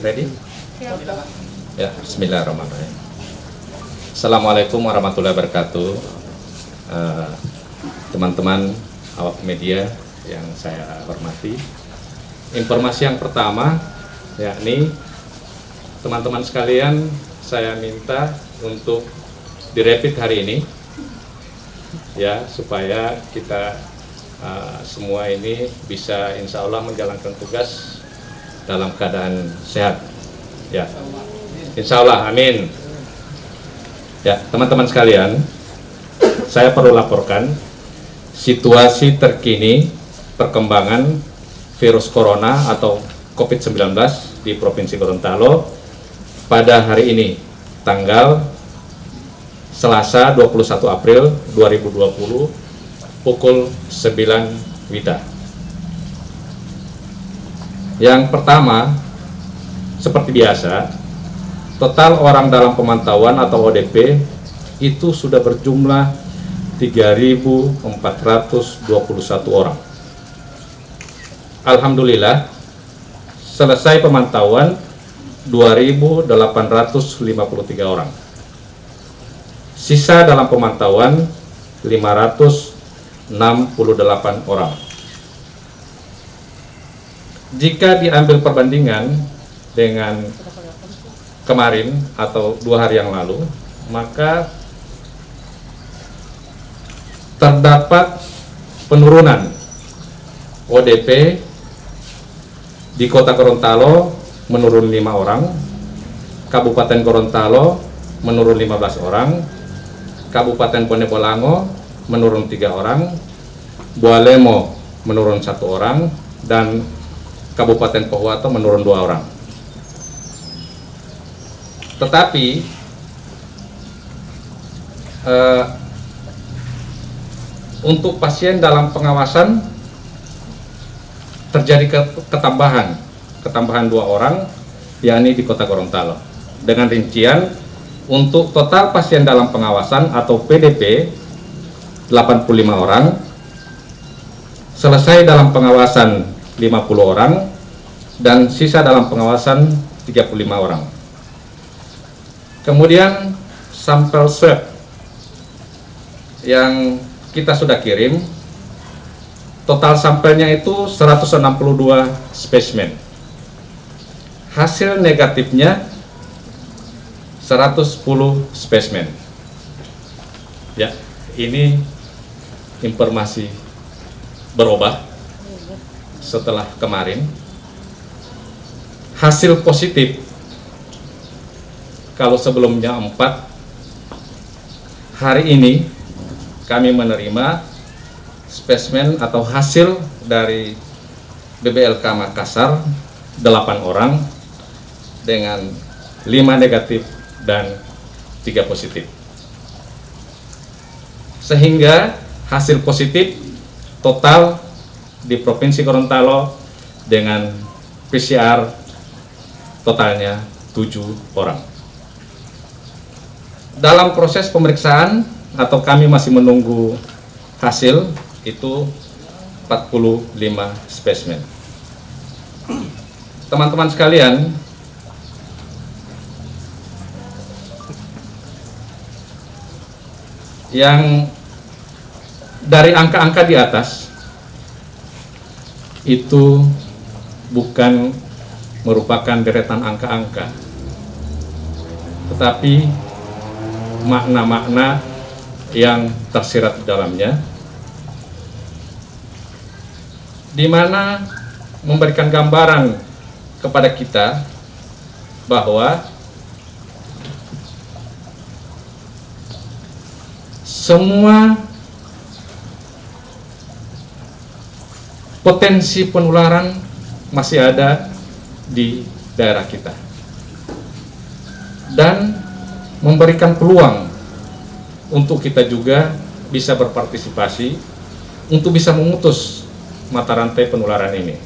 Ready? Ya, bismillahirrahmanirrahim. Assalamualaikum warahmatullahi wabarakatuh. Teman-teman awak media yang saya hormati. Informasi yang pertama, yakni teman-teman sekalian, saya minta untuk direpit hari ini, ya, supaya kita semua ini bisa insya Allah menjalankan tugas dalam keadaan sehat, ya, insya Allah, amin. Ya, teman-teman sekalian, saya perlu laporkan situasi terkini perkembangan virus corona atau COVID-19 di Provinsi Gorontalo pada hari ini, tanggal Selasa 21 April 2020 pukul 9 WITA. Yang pertama, seperti biasa, total orang dalam pemantauan atau ODP itu sudah berjumlah 3.421 orang. Alhamdulillah, selesai pemantauan 2.853 orang. Sisa dalam pemantauan 568 orang. Jika diambil perbandingan dengan kemarin atau 2 hari yang lalu, maka terdapat penurunan ODP di Kota Gorontalo menurun 5 orang, Kabupaten Gorontalo menurun 15 orang, Kabupaten Bone Bolango menurun 3 orang, Bualemo menurun 1 orang, dan Kabupaten Pohuwato menurun 2 orang. Tetapi untuk pasien dalam pengawasan terjadi ketambahan 2 orang, yakni di Kota Gorontalo. Dengan rincian, untuk total pasien dalam pengawasan atau PDP 85 orang, selesai dalam pengawasan 50 orang, dan sisa dalam pengawasan 35 orang. Kemudian sampel swab yang kita sudah kirim, total sampelnya itu 162 spesimen. Hasil negatifnya 110 spesimen. Ya, ini informasi berubah setelah kemarin. Hasil positif, kalau sebelumnya 4, hari ini kami menerima spesimen atau hasil dari BBLK Makassar 8 orang dengan 5 negatif dan 3 positif. Sehingga hasil positif total di Provinsi Gorontalo dengan PCR totalnya 7 orang. Dalam proses pemeriksaan atau kami masih menunggu hasil itu 45 spesimen. Teman-teman sekalian, yang dari angka-angka di atas itu bukan merupakan deretan angka-angka, tetapi makna-makna yang tersirat di dalamnya, di mana memberikan gambaran kepada kita bahwa semua potensi penularan masih ada di daerah kita dan memberikan peluang untuk kita juga bisa berpartisipasi untuk bisa memutus mata rantai penularan ini.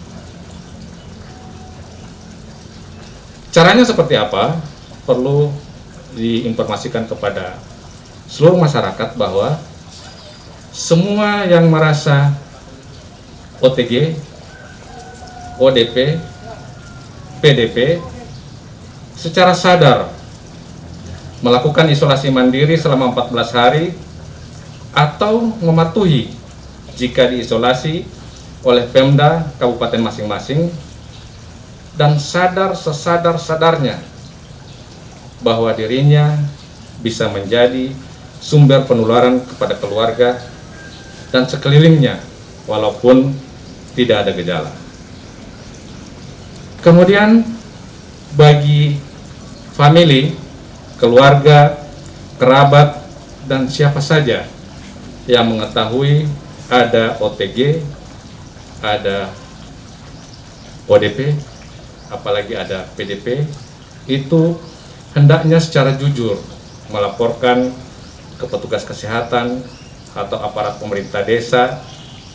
Caranya seperti apa? Perlu diinformasikan kepada seluruh masyarakat bahwa semua yang merasa OTG, ODP, PDP, secara sadar melakukan isolasi mandiri selama 14 hari atau mematuhi jika diisolasi oleh Pemda kabupaten masing-masing, dan sadar sesadar-sadarnya bahwa dirinya bisa menjadi sumber penularan kepada keluarga dan sekelilingnya walaupun tidak ada gejala. Kemudian bagi famili, keluarga, kerabat, dan siapa saja yang mengetahui ada OTG, ada ODP, apalagi ada PDP, itu hendaknya secara jujur melaporkan ke petugas kesehatan atau aparat pemerintah desa,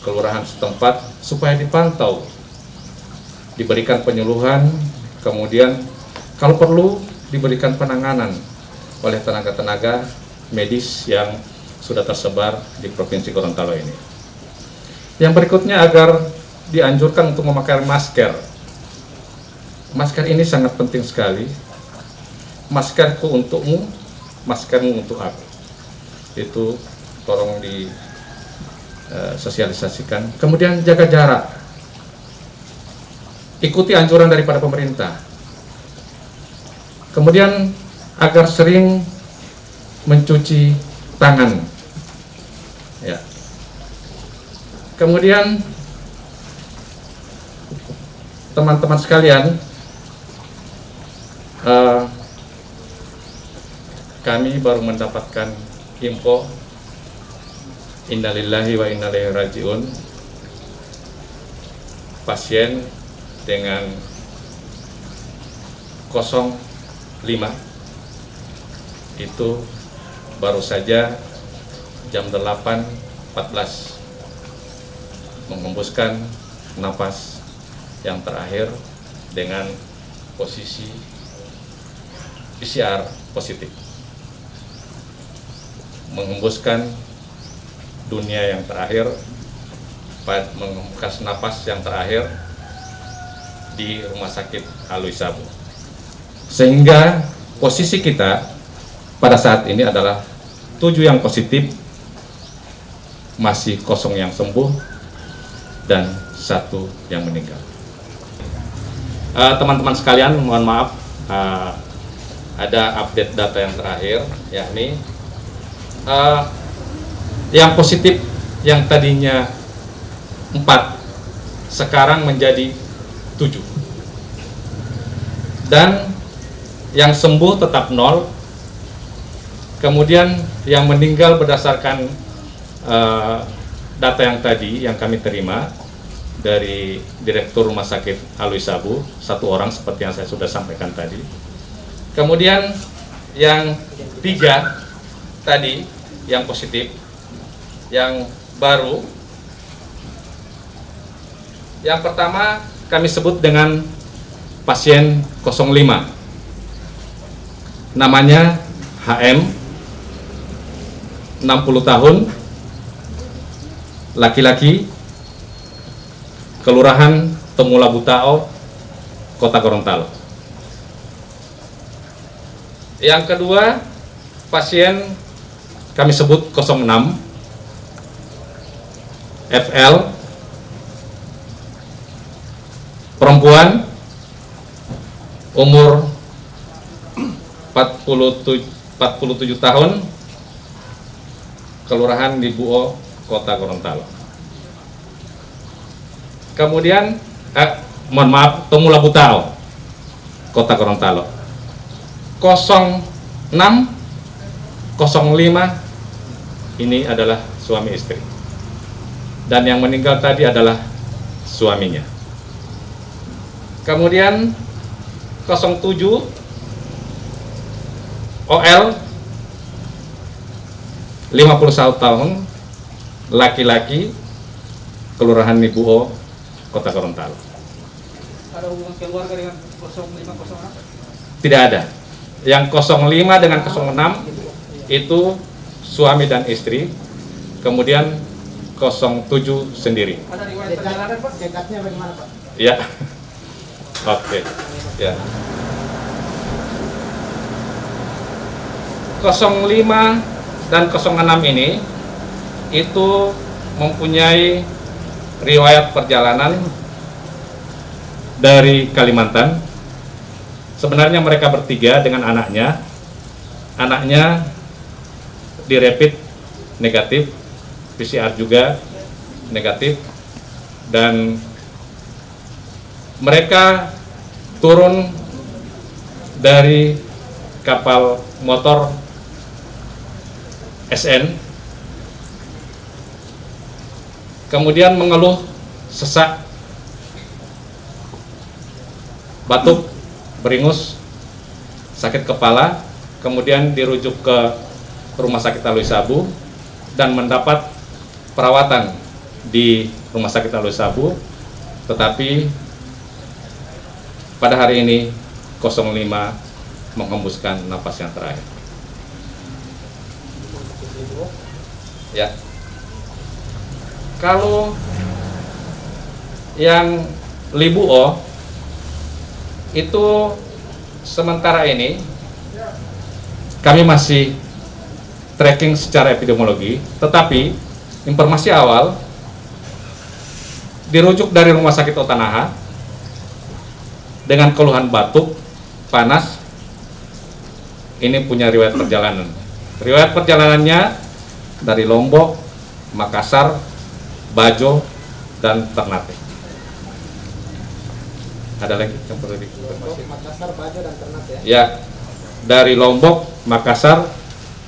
kelurahan setempat, supaya dipantau, diberikan penyuluhan, kemudian kalau perlu diberikan penanganan oleh tenaga-tenaga medis yang sudah tersebar di Provinsi Gorontalo ini. Yang berikutnya, agar dianjurkan untuk memakai masker. Masker ini sangat penting sekali. Maskerku untukmu, maskermu untuk aku. Itu tolong disosialisasikan. Kemudian jaga jarak. Ikuti anjuran daripada pemerintah. Kemudian agar sering mencuci tangan. Ya. Kemudian teman-teman sekalian, kami baru mendapatkan info, innalillahi wa inna ilaihi rajiun, pasien dengan 05 itu baru saja jam 8.14 menghembuskan napas yang terakhir dengan posisi PCR positif, menghembuskan dunia yang terakhir, menghembuskan napas yang terakhir di Rumah Sakit Alwi Sabu. Sehingga posisi kita pada saat ini adalah 7 yang positif, masih 0 yang sembuh, dan 1 yang meninggal. Teman-teman sekalian, mohon maaf, ada update data yang terakhir, yakni yang positif yang tadinya 4 sekarang menjadi 7, dan yang sembuh tetap 0. Kemudian yang meninggal berdasarkan data yang tadi yang kami terima dari Direktur Rumah Sakit Alwi Sabu, 1 orang seperti yang saya sudah sampaikan tadi. Kemudian yang 3 tadi yang positif, yang baru, yang pertama kami sebut dengan pasien 05, namanya HM, 60 tahun, laki-laki, Kelurahan Temula Butao, Kota Gorontalo. Yang kedua, pasien kami sebut 06, FL, perempuan, umur 47 tahun, Kelurahan di Buo, Kota Gorontalo. Kemudian, mohon maaf, Temula Butao, Kota Gorontalo. 06, 05, ini adalah suami istri. Dan yang meninggal tadi adalah suaminya. Kemudian 07, OL, 51 tahun, laki-laki, Kelurahan Nibuo, Kota Gorontalo. Ada hubungan keluarga dengan 0506? Tidak ada. Yang 05 dengan 06 itu suami dan istri. Kemudian 07 sendiri. Ada riwayat perjalanan, Pak? Dekatnya bagaimana, Pak? Ya. Oke. Ya. 05 dan 06 ini itu mempunyai riwayat perjalanan dari Kalimantan. Sebenarnya mereka bertiga dengan anaknya. Anaknya direpit negatif, PCR juga negatif, dan mereka turun dari kapal motor SN, kemudian mengeluh sesak, batuk, beringus, sakit kepala, kemudian dirujuk ke Rumah Sakit Alwi Sabu dan mendapat perawatan di Rumah Sakit Alwi Sabu, tetapi pada hari ini 05 menghembuskan napas yang terakhir. Ya, kalau yang Libuo itu sementara ini kami masih tracking secara epidemiologi, tetapi informasi awal dirujuk dari Rumah Sakit Otanaha dengan keluhan batuk, panas. Ini punya riwayat perjalanan. Riwayat perjalanannya dari Lombok, Makassar, Bajo, dan Ternate. Ada lagi yang perlu dikonfirmasi? Makassar, Bajo, dan Ternate ya? Ya, dari Lombok, Makassar,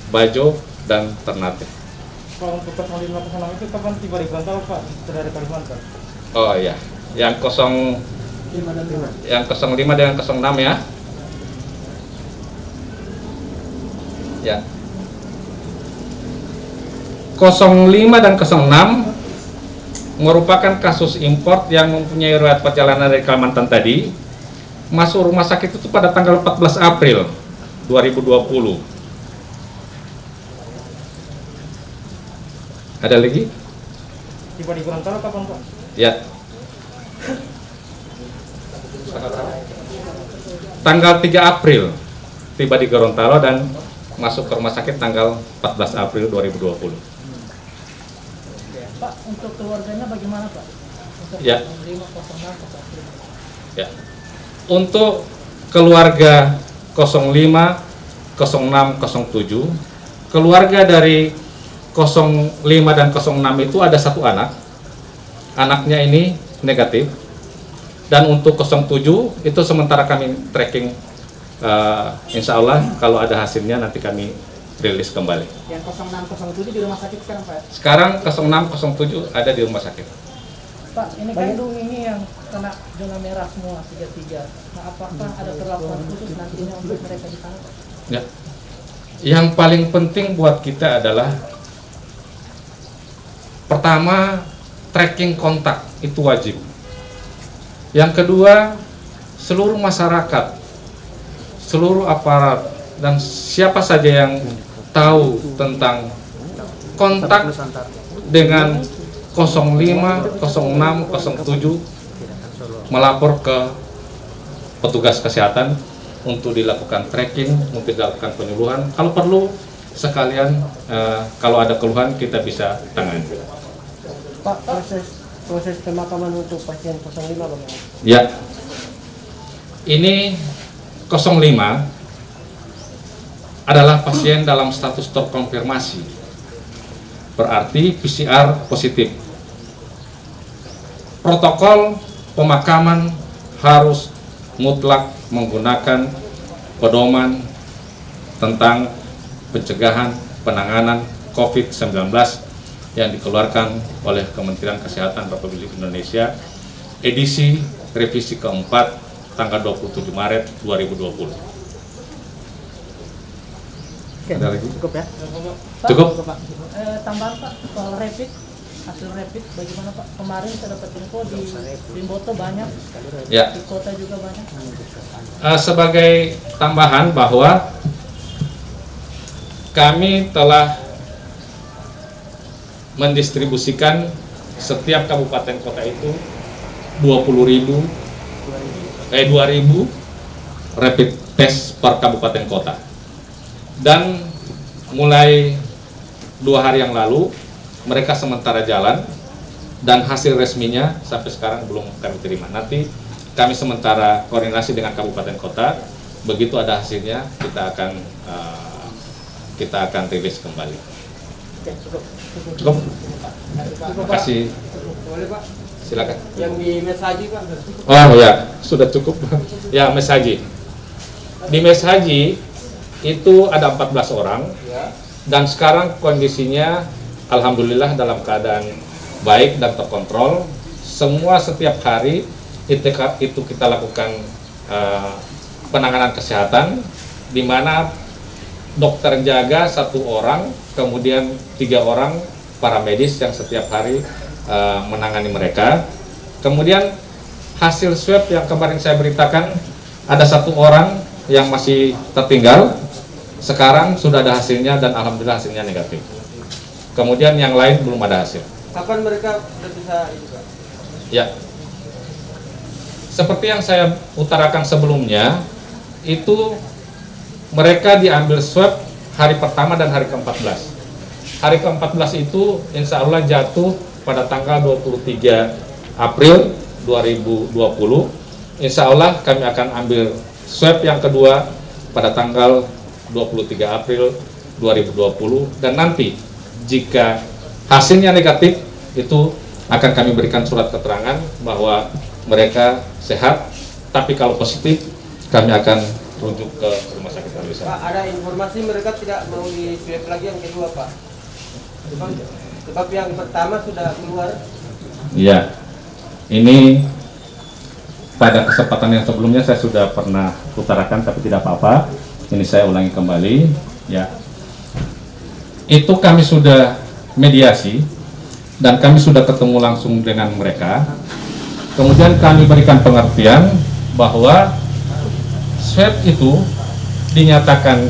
Bajo, dan Ternate. Kalau untuk 0506 itu kapan tiba di Gorontalo Pak? Dari Kalimantan? Oh iya, yang 05 dan 06 ya. Ya. 05 dan 06 merupakan kasus import yang mempunyai riwayat perjalanan dari Kalimantan tadi, masuk rumah sakit itu pada tanggal 14 April 2020. Ada lagi? Tiba di Gorontalo kapan Pak? Ya. Tanggal 3 April tiba di Gorontalo dan masuk ke rumah sakit tanggal 14 April 2020. Pak, untuk keluarganya bagaimana Pak? Untuk Ya. 05, 06, 01. Ya. Untuk keluarga 05, 06, 07, keluarga dari 05 dan 06 itu ada satu anak. Anaknya ini negatif. Dan untuk 07 itu sementara kami tracking, insya Allah kalau ada hasilnya nanti kami rilis kembali. Yang 06, 07 di rumah sakit sekarang Pak? Sekarang 06, 07 ada di rumah sakit. Pak, ini kan ini yang kena zona merah semua, 33. Nah, apakah ada perlakuan khusus nantinya untuk mereka di sana Pak? Ya. Yang paling penting buat kita adalah pertama, tracking kontak itu wajib. Yang kedua, seluruh masyarakat, seluruh aparat, dan siapa saja yang tahu tentang kontak dengan 05, 06, 07 melapor ke petugas kesehatan untuk dilakukan tracking, untuk dilakukan penyuluhan. Kalau perlu sekalian kalau ada keluhan kita bisa tangani. Pak, proses pemakaman untuk pasien 05 bagaimana? Ya, ini 05 adalah pasien dalam status terkonfirmasi, berarti PCR positif. Protokol pemakaman harus mutlak menggunakan pedoman tentang pencegahan penanganan COVID-19 yang dikeluarkan oleh Kementerian Kesehatan Republik Indonesia edisi revisi keempat tanggal 27 Maret 2020. Oke, Ada lagi? cukup ya? Pak, Cukup? Pak. Tambahan Pak, soal rapid, hasil rapid bagaimana Pak? Kemarin saya dapat info di Limboto banyak, Ya. di kota juga banyak. Sebagai tambahan bahwa kami telah mendistribusikan setiap kabupaten kota itu 20.000 rapid test per kabupaten kota. Dan mulai 2 hari yang lalu mereka sementara jalan dan hasil resminya sampai sekarang belum kami terima. Nanti kami sementara koordinasi dengan kabupaten kota, begitu ada hasilnya kita akan rilis kembali. Cukup. Terima kasih. Boleh Pak? Silakan. Yang di Mes Haji Pak? Oh ya, sudah cukup. Ya, Mes Haji. Di Mes Haji itu ada 14 orang dan sekarang kondisinya alhamdulillah dalam keadaan baik dan terkontrol. Semua setiap hari itu kita lakukan penanganan kesehatan, di mana dokter jaga 1 orang, kemudian 3 orang para medis yang setiap hari menangani mereka. Kemudian hasil swab yang kemarin saya beritakan ada 1 orang yang masih tertinggal, sekarang sudah ada hasilnya dan alhamdulillah hasilnya negatif. Kemudian yang lain belum ada hasil. Kapan mereka sudah bisa itu Pak? Ya, seperti yang saya utarakan sebelumnya, itu mereka diambil swab hari pertama dan hari ke-14. Hari ke-14 itu insya Allah jatuh pada tanggal 23 April 2020. Insya Allah kami akan ambil swab yang kedua pada tanggal 23 April 2020 dan nanti jika hasilnya negatif itu akan kami berikan surat keterangan bahwa mereka sehat, tapi kalau positif kami akan rujuk ke rumah sakit Al-Wisma. Pak, ada informasi mereka tidak mau di swab lagi yang kedua Pak? Sebab yang pertama sudah keluar. Iya, ini pada kesempatan yang sebelumnya saya sudah pernah utarakan, tapi tidak apa-apa. Ini saya ulangi kembali. Ya, itu kami sudah mediasi dan kami sudah ketemu langsung dengan mereka. Kemudian kami berikan pengertian bahwa swab itu dinyatakan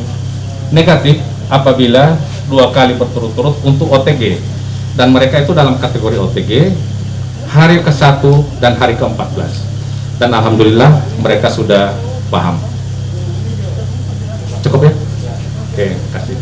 negatif apabila 2 kali berturut-turut untuk OTG, dan mereka itu dalam kategori OTG hari ke-1 dan hari ke-14, dan alhamdulillah mereka sudah paham. Cukup ya? Oke, kasih.